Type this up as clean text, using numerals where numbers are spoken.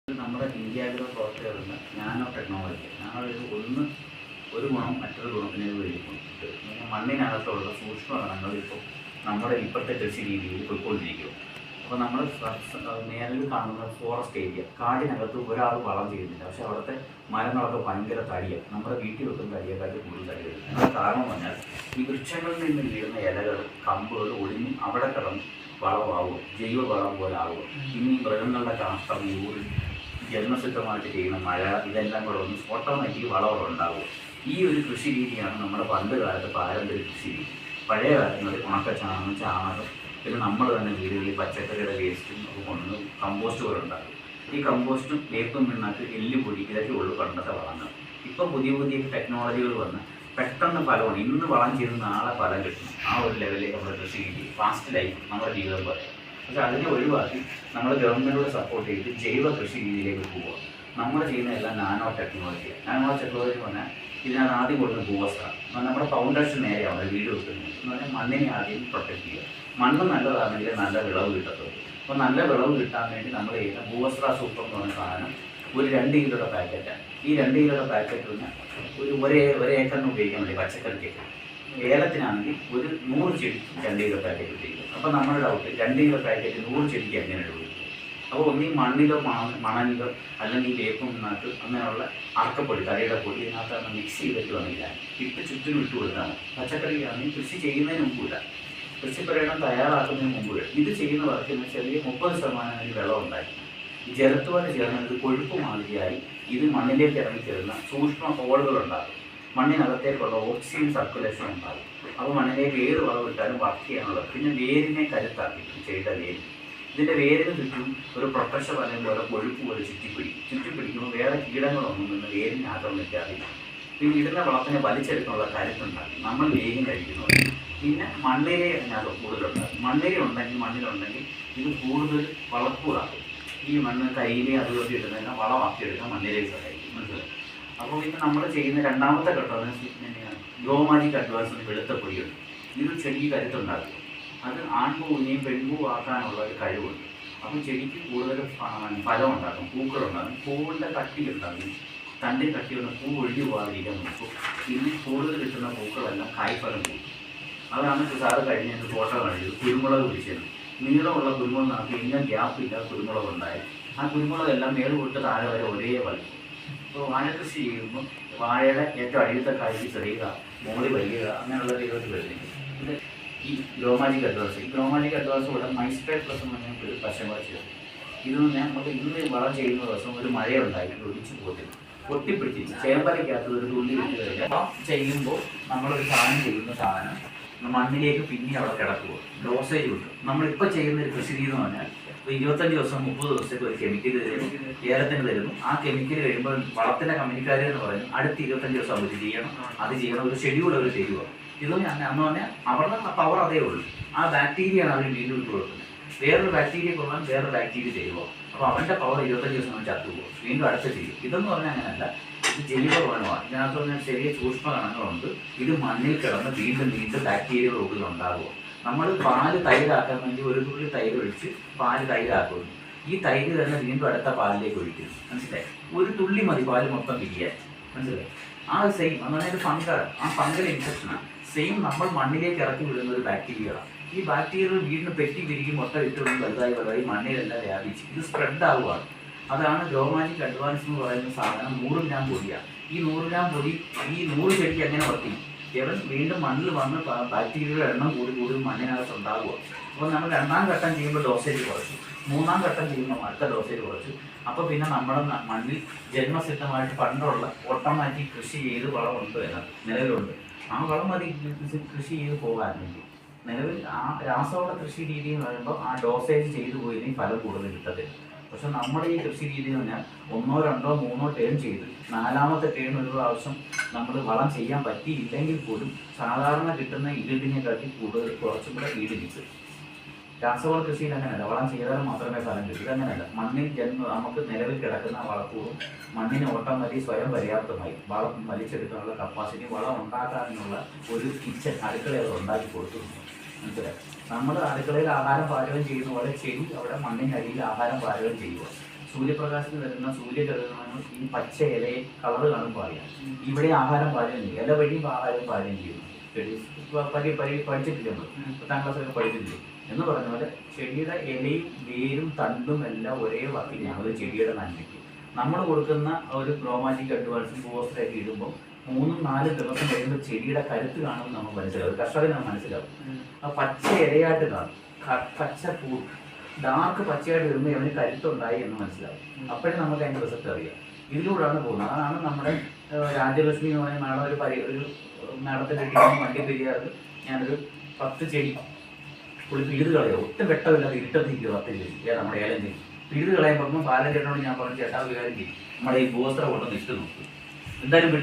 നമ്മുടെ ഇന്ത്യാഗ്രോ പ്രവർത്തകരുണ്ട് nano technology. ഒരു ഗുണം മറ്റൊരു ഗുണത്തിന് ഉപയോഗിക്കുന്നുണ്ട്. ഇങ്ങനെ മണ്ണിനകത്തുള്ള സൂക്ഷ്മകണങ്ങൾ ഇപ്പോൾ നമ്മുടെ ഇപ്പോഴത്തെ കൃഷി രീതിയിൽ പോയിക്കൊണ്ടിരിക്കും. അപ്പോൾ നമ്മൾ നേരിൽ കാണുന്ന ഫോറസ്റ്റ് ഏരിയ, കാടിനകത്ത് ഒരാൾ വളം ചെയ്യുന്നില്ല, പക്ഷെ അവിടുത്തെ മരങ്ങളൊക്കെ ഭയങ്കര തടിയാണ്. നമ്മുടെ വീട്ടിൽ വെക്കുന്ന തടിയെക്കാട്ടി കൂടുതൽ തടി വരും. അതിൻ്റെ കാരണം പറഞ്ഞാൽ ഈ വൃക്ഷങ്ങളിൽ നിന്ന് വീഴുന്ന ഇലകൾ, കമ്പുകൾ ഒടിഞ്ഞ് അവിടെ കിടന്ന് വളമാവുക, ജൈവ വളം പോലെ ആവുക. ഇനി മൃഗങ്ങളുടെ കാഷ്ടം, യൂറിൻ, ജന്മസിദ്ധമായിട്ട് ചെയ്യുന്ന മഴ, ഇതെല്ലാം കൂടെ ഒന്ന് ഓട്ടോമാറ്റിക് വളവും ഉണ്ടാകും. ഈ ഒരു കൃഷി രീതിയാണ് നമ്മുടെ പണ്ട് കാലത്ത് പാരമ്പര്യ കൃഷി രീതി. പഴയ കാലങ്ങളിൽ ചാണകം, പിന്നെ നമ്മൾ തന്നെ വീടുകളിൽ പച്ചക്കറിയുടെ വേസ്റ്റും ഒക്കെ കൊണ്ട് കമ്പോസ്റ്റ് പോലെ ഉണ്ടാകും. ഈ കമ്പോസ്റ്റും വേപ്പും പിണ്ണാക്ക്, എല്ലുപൊടി, ഇതൊക്കെ ഉള്ളു പണ്ടത്തെ വളങ്ങൾ. ഇപ്പം പുതിയ പുതിയ ടെക്നോളജികൾ വന്ന് പെട്ടെന്ന് ഫലമാണ്. ഇന്ന് വളം ചെയ്ത് നാളെ ഫലം കിട്ടും. ആ ഒരു ലെവലിലേക്ക് നമ്മുടെ കൃഷി രീതി, ഫാസ്റ്റ് ലൈഫ്, നമ്മുടെ ജീവിതം പറയാം. പക്ഷെ അതിനെ ഒഴിവാക്കി നമ്മൾ ഗവൺമെൻറ്റോട് സപ്പോർട്ട് ചെയ്ത് ജൈവ കൃഷി രീതിയിലേക്ക് പോവുക. നമ്മൾ ചെയ്യുന്നതെല്ലാം നാനോ ടെക്നോളജിയാണ്. നാനോ ടെക്നോളജി പറഞ്ഞാൽ ഇതിനകത്ത് ആദ്യം കൊടുക്കുന്ന ഭൂവസ്ത്രം, നമ്മുടെ ഫൗണ്ടേഷൻ നേരെയാണ് വീട് വെക്കുന്നത് എന്ന് പറഞ്ഞാൽ മണ്ണിനെ ആദ്യം പ്രൊട്ടക്ട് ചെയ്യുക. മണ്ണ് നല്ലതാണെങ്കിൽ നല്ല വിളവ് കിട്ടത്തുള്ളൂ. അപ്പോൾ നല്ല വിളവ് കിട്ടാൻ വേണ്ടി നമ്മൾ ചെയ്യുന്ന ഭൂവസ്ത്ര സൂപ്പർ എന്ന് പറഞ്ഞ സാധനം ഒരു 2 കിലോയുടെ പാക്കറ്റാണ്. ഈ 2 കിലോയുടെ പാക്കറ്റ് പിന്നെ ഒരു ഏക്കറിന് ഉപയോഗിക്കാൻ വേണ്ടി പച്ചക്കറിക്കൊക്കെ. ഏലത്തിനാണെങ്കിൽ ഒരു 100 ചെടി 2 കിലോ പാക്കറ്റ് ഉപയോഗിക്കും. അപ്പോൾ നമ്മുടെ ഡൗട്ട്, 2 കിലോ പാക്കറ്റ് 100 ചെടിക്ക് എങ്ങനെ ഉപയോഗിക്കും? അപ്പോൾ ഒന്നീ മണ്ണിലോ മണലിലോ അല്ലെങ്കിൽ വേപ്പും പിണ്ണാക്ക് അങ്ങനെയുള്ള അറക്കപ്പൊടി, തലയുടെ പൊടി ഇതിനകത്ത് മിക്സ് ചെയ്തിട്ട് വന്നില്ല, ഇട്ട് ചുറ്റും ഇട്ട് കൊടുത്താണ്. പച്ചക്കറിയാണെങ്കിൽ കൃഷി ചെയ്യുന്നതിന് മുമ്പില്ല, കൃഷിപ്പരേടം തയ്യാറാക്കുന്നതിന് മുമ്പ് ഇത് ചെയ്യുന്ന വർക്കിന് ചെറിയ 30% വെള്ളം ഉണ്ടായി. ജലത്തോടെ ചേർന്ന് ഇത് കൊഴുപ്പ് മാതിരിയായി ഇത് മണ്ണിലേക്ക് ഇറങ്ങിച്ചേരുന്ന സൂക്ഷ്മ ഹോളുകളുണ്ടാകും. മണ്ണിനകത്തേക്കുള്ള ഓക്സിജൻ സർക്കുലേഷൻ ഉണ്ടാകും. അപ്പോൾ മണ്ണിലേക്ക് ഏത് വളം ഇട്ടാലും വർക്ക് ചെയ്യാനുള്ളത്. പിന്നെ വേരിനെ കരുത്താക്കി ചെയ്ത വേര്, ഇതിൻ്റെ വേരിന് ചുറ്റും ഒരു പ്രൊട്ടക്ഷൻ വലയം പോലെ കൊഴുപ്പ് പോലെ ചുറ്റിപ്പിടിക്കുമ്പോൾ വേറെ കീടങ്ങളൊന്നും നിന്ന് വേരിനെ ആക്രമിക്കാതെ പിന്നെ ഇടുന്ന വളത്തിനെ വലിച്ചെടുക്കാനുള്ള കരുത്തുണ്ടാക്കി നമ്മൾ വേഗം കഴിക്കുന്നുണ്ട്. പിന്നെ മണ്ണിര അതിനകത്ത് കൂടുതലുണ്ടാകും. മണ്ണിലുണ്ടെങ്കിൽ ഇത് കൂടുതൽ വളക്കൂറാക്കും. ഈ മണ്ണ് കരിയിലെ അതുകൊണ്ട് ഇടുന്നതിനെ വളമാക്കിയെടുക്കാൻ മണ്ണിരയെ സഹായിക്കും. മനസ്സിലായി? അപ്പോൾ പിന്നെ നമ്മൾ ചെയ്യുന്ന രണ്ടാമത്തെ ഘട്ടം ഗ്രോമാജിക് അഡ്വാൻസ് വെളുത്ത പൊടിയുണ്ട്. ഇത് ചെടിക്ക് കരുത്തുണ്ടാക്കും. അത് ആൺപൂവിനെയും പെൺപൂവ് ആക്കാനുള്ള ഒരു കഴിവുണ്ട്. അപ്പോൾ ചെടിക്ക് കൂടുതൽ ഫലം ഉണ്ടാകും, പൂക്കളുണ്ടാകും, പൂവിൻ്റെ കട്ടിയുണ്ടാകും. തണ്ടിൽ കട്ടിയുള്ള പൂ ഒഴിഞ്ഞു പോകാതിരിക്കാൻ നോക്കും. പിന്നെ കൂടുതൽ കിട്ടുന്ന പൂക്കളെല്ലാം കായ്ഫലം പോകും. അതാണ് സാറ് കഴിഞ്ഞ ഫോട്ടോ കാണിച്ചത്. കുരുമുളക് പിടിച്ചത്, നീളമുള്ള കുരുമുളക് നമുക്ക് ഇന്ന ഗ്യാപ്പില്ല കുരുമുളക് ഉണ്ടായി. ആ കുരുമുളകെല്ലാം മേല് തൊട്ട് താഴെ വരെ ഒരേ വലിക്കും. അപ്പോൾ വാഴ കൃഷി ചെയ്യുമ്പോൾ വാഴയുടെ ഏറ്റവും അടിയത്തെ കായ്ക്ക് ചെറിയുക, മോളി വലിയുക, അങ്ങനെയുള്ള രീതിയിൽ വരുന്നത്. ഇത് ഈ ഗ്രോമാജിക് അഡ്വാൻസ് കൂടെ മൈസ്പേർ പ്ലസ് എന്ന് പറഞ്ഞാൽ ഒരു പശമുള ചേർത്ത് ഇത് നമുക്ക് ഇന്ന് വളം ചെയ്യുന്ന ദിവസം ഒരു മഴയുണ്ടായിട്ട് ഒടിച്ചു പോകത്തില്ല, പൊട്ടിപ്പിടിച്ചിരിക്കും. ചേമ്പലയ്ക്കകത്ത് ഒരു തുള്ളി ഇട്ട് കഴിഞ്ഞാൽ വളം ചെയ്യുമ്പോൾ നമ്മളൊരു സാധനം മണ്ണിലേക്ക് പിന്നെ അവിടെ കിടക്കുമോ, ഡോസേജ് കിട്ടും. നമ്മളിപ്പോൾ ചെയ്യുന്ന ഒരു കൃഷി രീതി എന്ന് പറഞ്ഞാൽ 25 ദിവസം 30 ദിവസത്തേക്ക് ഒരു കെമിക്കൽ തരുന്നു, ഏലത്തിന് തരുന്നു. ആ കെമിക്കൽ കഴിയുമ്പോൾ വളത്തിൻ്റെ കമ്പനിക്കാർ എന്ന് പറയുന്നത് അടുത്ത 25 ദിവസം അവർ അത് ചെയ്യണം, ഒരു ഷെഡ്യൂൾ അവർ തരുക. ഇത് അന്ന് പറഞ്ഞാൽ അവരുടെ പവർ അതേ ഉള്ളൂ. ആ ബാക്ടീരിയയാണ് അവർ വീണ്ടും ഇട്ട് കൊടുക്കുന്നത്. വേറൊരു ബാക്ടീരിയ കൊള്ളാൻ വേറൊരു ബാക്ടീരിയ ചെയ്യുമോ, അപ്പോൾ അവൻ്റെ പവർ 25 ദിവസം നമ്മൾ ചത്തുപോകും, വീണ്ടും അടുത്ത ചെയ്യും. ഇതെന്ന് പറഞ്ഞാൽ അങ്ങനെയല്ല, ഇത് ജൈവവളമാണ്. ഇതിനകത്ത് പറഞ്ഞാൽ ചെറിയ സൂക്ഷ്മ കണങ്ങളുണ്ട്. ഇത് മണ്ണിൽ കിടന്ന് വീണ്ടും ബാക്ടീരിയകൾ ഉള്ളിൽ ഉണ്ടാകുമോ. നമ്മൾ പാല് തൈരാക്കാൻ വേണ്ടി ഒരു തുള്ളി തൈര് ഒഴിച്ച് പാല് തൈരാക്കുന്നു. ഈ തൈര് തന്നെ വീണ്ടും അടുത്ത പാലിലേക്ക് ഒഴിക്കുന്നു. മനസ്സിലായി? ഒരു തുള്ളി മതി പാല് മൊത്തം പിരിയാൻ. മനസ്സിലായി? ആ സെയിം അതായത് ഫംഗാണ്. ആ ഫംഗൽ ഇൻഫെക്ഷനാണ്. സെയിം നമ്മൾ മണ്ണിലേക്ക് ഇറക്കി വിടുന്ന ഒരു ബാക്ടീരിയകളാണ്. ഈ ബാക്ടീരിയകൾ വീണ്ടും പെറ്റി പിരിക്കും, മുട്ട ഇട്ടുകൊണ്ട് വലുതായി മണ്ണിലെല്ലാം വ്യാപിച്ച് ഇത് സ്പ്രെഡ് ആവുകയാണ്. അതാണ് ഗ്രോമാജിക് അഡ്വാൻസ് എന്ന് പറയുന്ന സാധനം. 100 ഗ്രാം പൊടിയാണ്. ഈ 100 ഗ്രാം പൊടി ഈ 100 ചെടിക്ക് എങ്ങനെ വർക്ക് ചെയ്യും? വീണ്ടും മണ്ണിൽ വന്ന് ബാക്ടീരിയയുടെ എണ്ണം കൂടി മണ്ണിനകത്ത് ഉണ്ടാകുക. അപ്പോൾ നമ്മൾ 2ാം ഘട്ടം ചെയ്യുമ്പോൾ ഡോസേജ് കുറച്ചു, 3ാം ഘട്ടം ചെയ്യുമ്പോൾ അടുത്ത ഡോസേജ് കുറച്ചു. അപ്പോൾ പിന്നെ നമ്മുടെ മണ്ണിൽ ജന്മസിദ്ധമായിട്ട് പണ്ടുള്ള ഓട്ടോമാറ്റിക് കൃഷി ചെയ്ത് വളമുണ്ട് എന്നത് നിലവിലുണ്ട്. ആ വളം മതി കൃഷി ചെയ്ത് പോകാൻ വേണ്ടി. നിലവിൽ ആ രാസവള കൃഷി രീതി എന്ന് പറയുമ്പോൾ ആ ഡോസേജ് ചെയ്തു പോയതിന് ഫലം കൂടുതൽ കിട്ടത്തില്ല. പക്ഷെ നമ്മുടെ ഈ കൃഷി രീതി എന്ന് പറഞ്ഞാൽ 1, 2, 3 ടേൺ ചെയ്ത് 4ാമത്തെ ടേൺ ഒരു പ്രാവശ്യം നമ്മൾ വളം ചെയ്യാൻ പറ്റിയില്ലെങ്കിൽ പോലും സാധാരണ കിട്ടുന്ന ഈൽഡിനെക്കാട്ടി കുറച്ചും കൂടെ ഈൽഡ് കിട്ടും. രാസവള കൃഷിയിൽ അങ്ങനെയല്ല, വളം ചെയ്താൽ മാത്രമേ ഫലം കിട്ടൂ. ഇതങ്ങനെയല്ല, മണ്ണിൽ നമുക്ക് നിലവിൽ കിടക്കുന്ന വളക്കൂറും മണ്ണിന് ഓട്ടോമാറ്റിക് സ്വയം പര്യാപ്തമായി വളം വലിച്ചെടുക്കാനുള്ള കപ്പാസിറ്റി, വളം ഉണ്ടാക്കാനുള്ള ഒരു കിച്ചൺ അടുക്കളയിൽ ഉണ്ടാക്കി കൊടുത്തിട്ടുണ്ട്. മനസ്സിലായി? നമ്മൾ അടുക്കളയിൽ ആഹാരം പാചകം ചെയ്യുന്ന പോലെ ചെടി അവിടെ മണ്ണിനടിയിൽ ആഹാരം പാചകം ചെയ്യുക. സൂര്യപ്രകാശത്തിൽ വരുന്ന സൂര്യകിരണങ്ങൾ ഈ പച്ച ഇലയെ കളറ് കാണുമ്പോൾ അറിയാം. ഇവിടെ ആഹാരം പാചകം ചെയ്യും, ഇല വഴിയും ആഹാരം പാചകം ചെയ്യുന്നു. പഠിച്ചിട്ടില്ല നമ്മൾ, 10ാം ക്ലാസ്സൊക്കെ പഠിച്ചിട്ടില്ലേ എന്ന് പറഞ്ഞ പോലെ ചെടിയുടെ ഇലയും വേരും തണ്ടും എല്ലാം ഒരേ വർക്കിങ്ങാണ് ഒരു ചെടിയുടെ നന്മയ്ക്ക്. നമ്മൾ കൊടുക്കുന്ന ഒരു ഗ്രോമാജിക് അഡ്വാൻസും ബൂസ്റ്ററൊക്കെ ഇടുമ്പോൾ 3-4 ദിവസം കഴിയുമ്പോൾ ചെടിയുടെ കരുത്ത് കാണുമെന്ന് നമുക്ക് മനസ്സിലാവും, കർഷകന് മനസ്സിലാവും. ആ പച്ച ഇലയായിട്ട് കാണും, പച്ച പൂ ഡാർക്ക് പച്ചയായിട്ട് വരുമ്പോൾ അവന് കരുത്തുണ്ടായി എന്ന് മനസ്സിലാവും. അപ്പോഴേ നമുക്ക് അതിൻ്റെ റിസൾട്ട് അറിയാം. ഇതിലൂടെയാണ് പോകുന്നത്. അതാണ് നമ്മുടെ രാജ്യലക്ഷ്മി എന്ന് പറയുന്ന ഒരു മാഡത്തെ കിട്ടിയ വണ്ടി പെരിയാറ് ഞാനൊരു 10 ചെടി പുള്ളി പിഴുത് കളയോ, ഒട്ടും വെട്ടമില്ലാതെ ഇരുട്ടത്തിരിക്കുക 10 ചെടി നമ്മുടെ ഏലം ചെടി പിഴുത് കളയാൻ പറയുമ്പോൾ ബാലൻ ചേട്ടനോട് ഞാൻ പറഞ്ഞു, ചേട്ടാ ഒരു കാര്യം ചെയ്യും, നമ്മുടെ ഈ ബൂസ്റ്റർ കൊണ്ടൊന്ന് ഇട്ട് നോക്കും, എന്തായാലും പിഴുത്